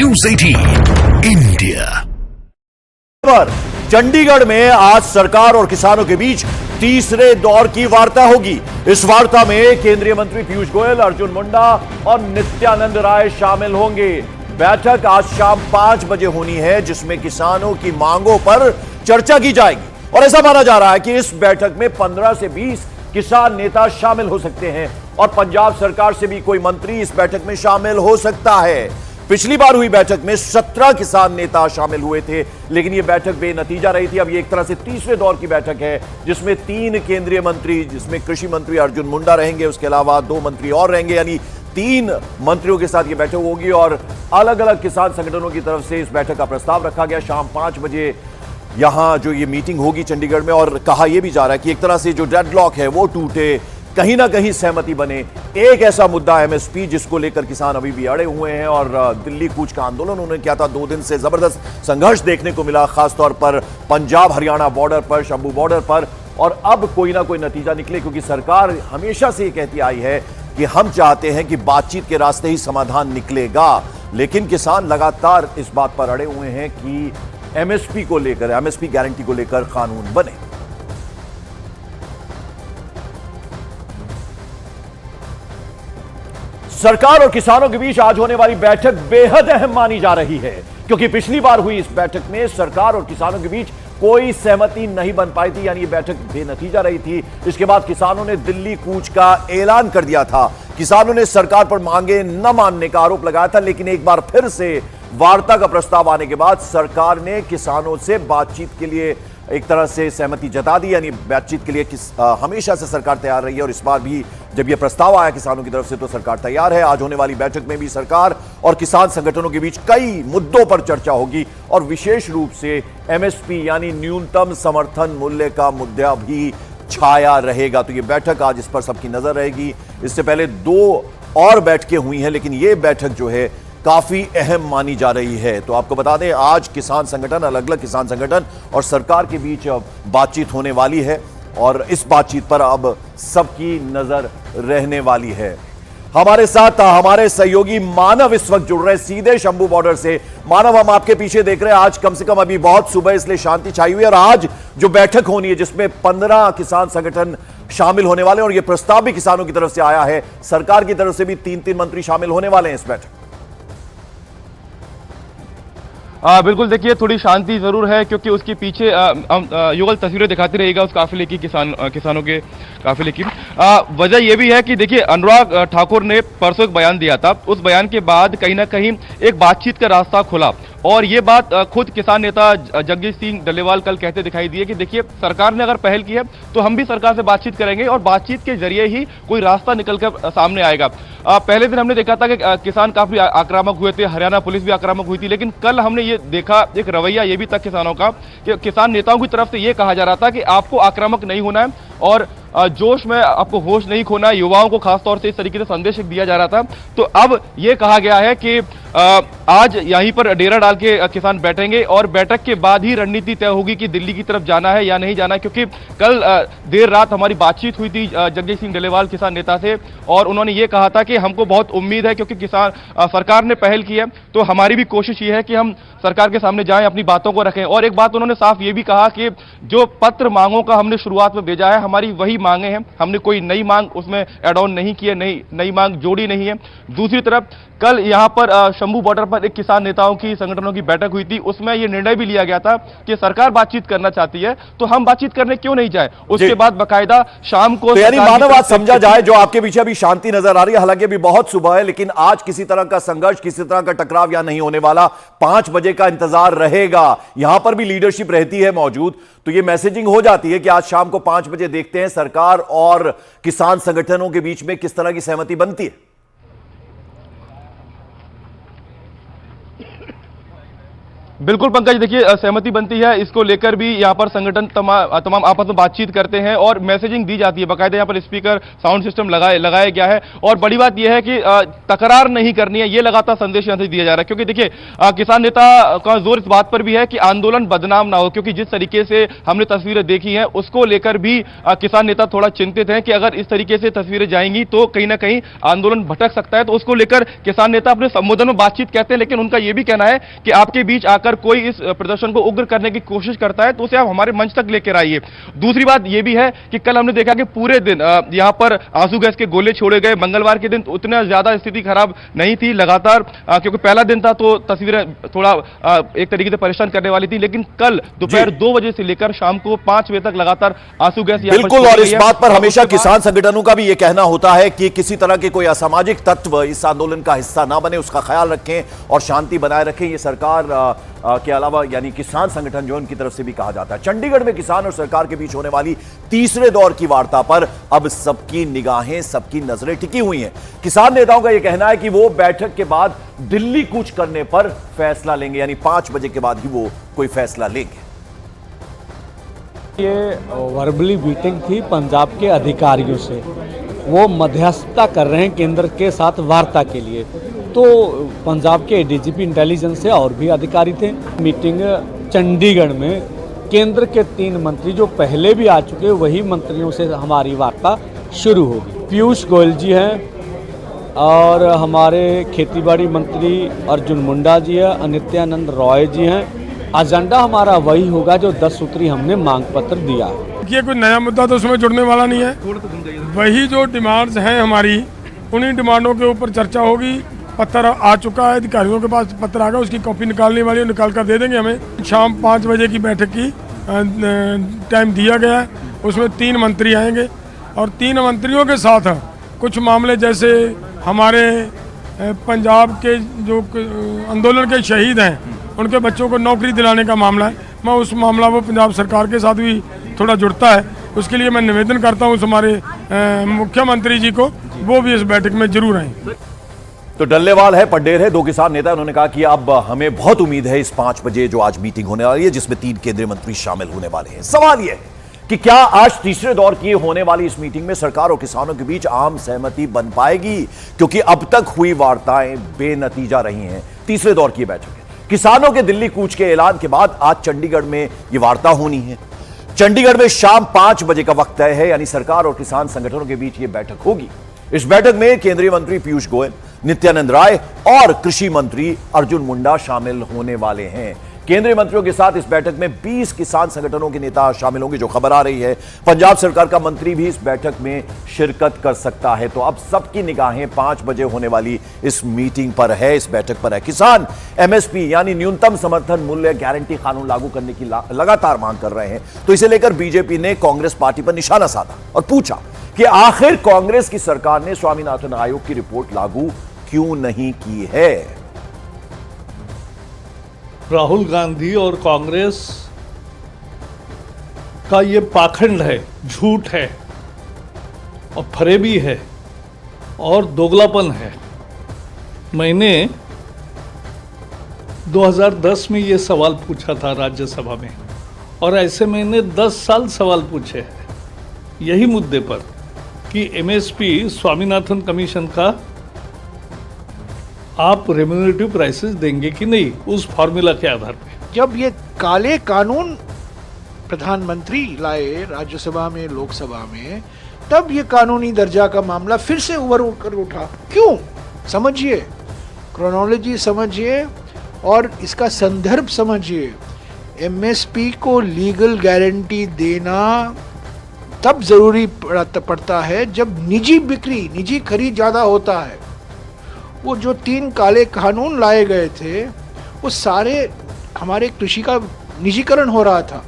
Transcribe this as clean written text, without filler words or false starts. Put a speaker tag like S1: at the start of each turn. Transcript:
S1: News 18 India
S2: पर चंडीगढ़ में आज सरकार और किसानों के बीच तीसरे दौर की वार्ता होगी। इस वार्ता में केंद्रीय मंत्री पीयूष गोयल, अर्जुन मुंडा और नित्यानंद राय शामिल होंगे। बैठक आज शाम 5 बजे होनी है, जिसमें किसानों की मांगों पर चर्चा की जाएगी। और ऐसा माना जा रहा है कि इस बैठक में 15 से 20 किसान नेता शामिल हो सकते हैं और पंजाब सरकार से भी कोई मंत्री इस बैठक में शामिल हो सकता है। पिछली बार हुई बैठक में 17 किसान नेता शामिल हुए थे, लेकिन यह बैठक बेनतीजा रही थी। अब ये एक तरह से तीसरे दौर की बैठक है, जिसमें 3 केंद्रीय मंत्री, जिसमें कृषि मंत्री अर्जुन मुंडा रहेंगे, उसके अलावा 2 मंत्री और रहेंगे, यानी 3 मंत्रियों के साथ यह बैठक होगी। और अलग अलग किसान संगठनों की तरफ से इस बैठक का प्रस्ताव रखा गया। शाम 5 बजे यहां जो ये मीटिंग होगी चंडीगढ़ में, और कहा यह भी जा रहा है कि एक तरह से जो डेडलॉक है वो टूटे, कहीं ना कहीं सहमति बने। एक ऐसा मुद्दा एमएसपी, जिसको लेकर किसान अभी भी अड़े हुए हैं, और दिल्ली कूच का आंदोलन उन्होंने किया था। 2 दिन से जबरदस्त संघर्ष देखने को मिला, खासतौर पर पंजाब हरियाणा बॉर्डर पर, शंभू बॉर्डर पर। और अब कोई ना कोई नतीजा निकले, क्योंकि सरकार हमेशा से ये कहती आई है कि हम चाहते हैं कि बातचीत के रास्ते ही समाधान निकलेगा। लेकिन किसान लगातार इस बात पर अड़े हुए हैं कि एमएसपी को लेकर, एमएसपी गारंटी को लेकर कानून बने। सरकार और किसानों के बीच आज होने वाली बैठक बेहद अहम मानी जा रही है, क्योंकि पिछली बार हुई इस बैठक में सरकार और किसानों के बीच कोई सहमति नहीं बन पाई थी, यानी ये बैठक बेनतीजा रही थी। इसके बाद किसानों ने दिल्ली कूच का ऐलान कर दिया था। किसानों ने सरकार पर मांगे न मानने का आरोप लगाया था, लेकिन एक बार फिर से वार्ता का प्रस्ताव आने के बाद सरकार ने किसानों से बातचीत के लिए एक तरह से सहमति जता दी, यानी बातचीत के लिए हमेशा से सरकार तैयार रही है। और इस बार भी जब यह प्रस्ताव आया किसानों की तरफ से, तो सरकार तैयार है। आज होने वाली बैठक में भी सरकार और किसान संगठनों के बीच कई मुद्दों पर चर्चा होगी, और विशेष रूप से एमएसपी यानी न्यूनतम समर्थन मूल्य का मुद्दा भी छाया रहेगा। तो यह बैठक आज इस पर सबकी नजर रहेगी। इससे पहले 2 और बैठकें हुई हैं, लेकिन यह बैठक जो है काफी अहम मानी जा रही है। तो आपको बता दें, आज किसान संगठन, अलग अलग किसान संगठन और सरकार के बीच बातचीत होने वाली है, और इस बातचीत पर अब सबकी नजर रहने वाली है। हमारे साथ हमारे सहयोगी मानव इस वक्त जुड़ रहे हैं सीधे शंभू बॉर्डर से। मानव, हम आपके पीछे देख रहे हैं, आज कम से कम अभी बहुत सुबह, इसलिए शांति छाई हुई है। और आज जो बैठक होनी है, जिसमें 15 किसान संगठन शामिल होने वाले हैं, और यह प्रस्ताव भी किसानों की तरफ से आया है, सरकार की तरफ से भी 3-3 मंत्री शामिल होने वाले हैं इस बैठक।
S3: बिल्कुल, देखिए थोड़ी शांति जरूर है, क्योंकि उसके पीछे युगल तस्वीरें दिखाती रहेगा उस काफिले की, किसानों के काफिले की। वजह यह भी है कि देखिए, अनुराग ठाकुर ने परसों एक बयान दिया था। उस बयान के बाद कहीं ना कहीं एक बातचीत का रास्ता खुला, और ये बात खुद किसान नेता जगदीश सिंह डल्लेवाल कल कहते दिखाई दिए कि देखिए, सरकार ने अगर पहल की है तो हम भी सरकार से बातचीत करेंगे, और बातचीत के जरिए ही कोई रास्ता निकल कर सामने आएगा। पहले दिन हमने देखा था कि किसान काफी आक्रामक हुए थे, हरियाणा पुलिस भी आक्रामक हुई थी, लेकिन कल हमने ये देखा एक रवैया ये भी था किसानों का, कि किसान नेताओं की तरफ से ये कहा जा रहा था कि आपको आक्रामक नहीं होना है, और जोश में आपको होश नहीं खोना है। युवाओं को खासतौर से इस तरीके से संदेश दिया जा रहा था। तो अब यह कहा गया है कि आज यहीं पर डेरा डाल के किसान बैठेंगे, और बैठक के बाद ही रणनीति तय होगी कि दिल्ली की तरफ जाना है या नहीं जाना है। क्योंकि कल देर रात हमारी बातचीत हुई थी जगदीश सिंह डल्लेवाल किसान नेता से, और उन्होंने ये कहा था कि हमको बहुत उम्मीद है, क्योंकि सरकार ने पहल की है, तो हमारी भी कोशिश ये है कि हम सरकार के सामने जाएं, अपनी बातों को रखें। और एक बात उन्होंने साफ ये भी कहा कि जो पत्र मांगों का हमने शुरुआत में भेजा है, हमारी वही मांगे हैं, हमने कोई नई मांग उसमें एड ऑन नहीं की है, नई मांग जोड़ी नहीं है। दूसरी तरफ कल यहां पर शंभू बॉर्डर पर एक किसान नेताओं की, संगठनों की बैठक हुई थी। उसमें यह निर्णय भी लिया गया था कि सरकार बातचीत करना चाहती है, तो हम बातचीत करने क्यों नहीं जाए। उसके बाद बाकायदा शाम को,
S2: तो यानी मानव, आज समझा जाए, जो आपके पीछे अभी शांति नजर आ रही है, हालांकि अभी बहुत सुबह है, लेकिन आज किसी तरह का संघर्ष, किसी तरह का टकराव यहां नहीं होने वाला। 5 बजे का इंतजार रहेगा। यहां पर भी लीडरशिप रहती है मौजूद, तो यह मैसेजिंग हो जाती है कि आज शाम को 5 बजे देखते हैं सरकार और किसान संगठनों के बीच में किस तरह की सहमति बनती है।
S3: बिल्कुल पंकज, देखिए सहमति बनती है, इसको लेकर भी यहाँ पर संगठन तमाम आपस में बातचीत करते हैं और मैसेजिंग दी जाती है। बाकायदा यहाँ पर स्पीकर साउंड सिस्टम लगाया गया है और बड़ी बात यह है कि तकरार नहीं करनी है, ये लगातार संदेश यहाँ से दिया जा रहा है। क्योंकि देखिए किसान नेता का जोर इस बात पर भी है कि आंदोलन बदनाम ना हो, क्योंकि जिस तरीके से हमने तस्वीरें देखी हैं उसको लेकर भी किसान नेता थोड़ा चिंतित हैं कि अगर इस तरीके से तस्वीरें जाएंगी तो कहीं ना कहीं आंदोलन भटक सकता है। तो उसको लेकर किसान नेता अपने संबोधन में बातचीत कहते हैं, लेकिन उनका यह भी कहना है कि आपके बीच आकर कोई इस प्रदर्शन को उग्र करने की कोशिश करता है तो उसे आप हमारे मंच तक लेकर आइए। दूसरी बात यह भी है कि कल हमने देखा कि पूरे दिन यहां पर आंसू गैस के गोले छोड़े गए। मंगलवार के दिन तो उतना ज्यादा स्थिति खराब नहीं थी, लगातार क्योंकि पहला दिन था तो तस्वीरें थोड़ा एक तरीके से परेशान करने वाली थी, लेकिन कल दोपहर 2 बजे से लेकर शाम को 5 बजे तक लगातार आंसू गैस
S2: बिल्कुल। और इस बात पर हमेशा किसान संगठनों का भी यह कहना होता है कि किसी तरह के कोई असामाजिक तत्व इस आंदोलन का हिस्सा ना बने, उसका ख्याल रखें और शांति बनाए रखें। यह सरकार के अलावा यानी किसान संगठन जो उनकी तरफ से भी कहा जाता है। चंडीगढ़ में किसान और सरकार के बीच होने वाली तीसरे दौर की वार्ता पर अब सबकी निगाहें, सबकी नजरें टिकी हुई हैं। किसान नेताओं का यह कहना है कि वो बैठक के बाद दिल्ली कूच करने पर फैसला लेंगे, यानी 5 बजे के बाद ही वो कोई फैसला लेंगे।
S4: ये वर्बली मीटिंग थी पंजाब के अधिकारियों से, वो मध्यस्थता कर रहे हैं केंद्र के साथ वार्ता के लिए। तो पंजाब के डीजीपी इंटेलिजेंस से और भी अधिकारी थे। मीटिंग चंडीगढ़ में केंद्र के 3 मंत्री जो पहले भी आ चुके, वही मंत्रियों से हमारी वार्ता शुरू होगी। पीयूष गोयल जी हैं और हमारे खेतीबाड़ी मंत्री अर्जुन मुंडा जी है, नित्यानंद रॉय जी हैं। एजेंडा हमारा वही होगा जो 10 सूत्री हमने मांग पत्र दिया है।
S5: ये कोई नया मुद्दा तो उसमें जुड़ने वाला नहीं है, वही जो डिमांड्स हैं हमारी, उन्हीं डिमांडों के ऊपर चर्चा होगी। पत्र आ चुका है, अधिकारियों के पास पत्र आ गया, उसकी कॉपी निकालने वाली है, निकाल कर दे देंगे हमें। शाम 5 बजे की बैठक की टाइम दिया गया है, उसमें 3 मंत्री आएंगे और 3 मंत्रियों के साथ कुछ मामले जैसे हमारे पंजाब के जो आंदोलन के शहीद हैं उनके बच्चों को नौकरी दिलाने का मामला है, मैं उस मामला वो पंजाब सरकार के साथ भी थोड़ा जुड़ता है, उसके लिए मैं निवेदन करता हूँ हमारे मुख्यमंत्री जी को, वो भी इस बैठक में जरूर आए।
S2: तो डल्लेवाल है, पड्डेर है, 2 किसान नेता। उन्होंने कहा कि अब हमें बहुत उम्मीद है इस 5 बजे जो आज मीटिंग होने वाली है, जिसमें 3 केंद्रीय मंत्री शामिल होने वाले हैं। सवाल यह कि क्या आज तीसरे दौर की होने वाली इस मीटिंग में सरकार और किसानों के बीच आम सहमति बन पाएगी, क्योंकि अब तक हुई वार्ताएं बेनतीजा रही हैं। तीसरे दौर की बैठक है, किसानों के दिल्ली कूच के ऐलान के बाद आज चंडीगढ़ में यह वार्ता होनी है। चंडीगढ़ में शाम 5 बजे का वक्त तय है, यानी सरकार और किसान संगठनों के बीच यह बैठक होगी। इस बैठक में केंद्रीय मंत्री पीयूष गोयल, नित्यानंद राय और कृषि मंत्री अर्जुन मुंडा शामिल होने वाले हैं। केंद्रीय मंत्रियों के साथ इस बैठक में 20 किसान संगठनों के नेता शामिल होंगे, जो खबर आ रही है। पंजाब सरकार का मंत्री भी इस बैठक में शिरकत कर सकता है। तो अब सबकी निगाहें 5 बजे होने वाली इस मीटिंग पर है, इस बैठक पर है। किसान एमएसपी यानी न्यूनतम समर्थन मूल्य गारंटी कानून लागू करने की लगातार मांग कर रहे हैं। तो इसे लेकर बीजेपी ने कांग्रेस पार्टी पर निशाना साधा और पूछा कि आखिर कांग्रेस की सरकार ने स्वामीनाथन आयोग की रिपोर्ट लागू क्यों नहीं की है।
S6: राहुल गांधी और कांग्रेस का ये पाखंड है, झूठ है और फरेबी है और दोगलापन है। मैंने 2010 में ये सवाल पूछा था राज्यसभा में, और ऐसे मैंने 10 साल सवाल पूछे हैं यही मुद्दे पर कि एमएसपी स्वामीनाथन कमीशन का आप रेम्यूनरेटिव प्राइसेस देंगे कि नहीं, उस फॉर्मूला के आधार पे।
S7: जब ये काले कानून प्रधानमंत्री लाए राज्यसभा में, लोकसभा में, तब ये कानूनी दर्जा का मामला फिर से उभर कर उठा। क्यों? समझिए, क्रोनोलॉजी समझिए और इसका संदर्भ समझिए। एमएसपी को लीगल गारंटी देना तब जरूरी पड़ता है जब निजी बिक्री, निजी खरीद ज़्यादा होता है। वो जो 3 काले कानून लाए गए थे, वो सारे हमारे कृषि का निजीकरण हो रहा था।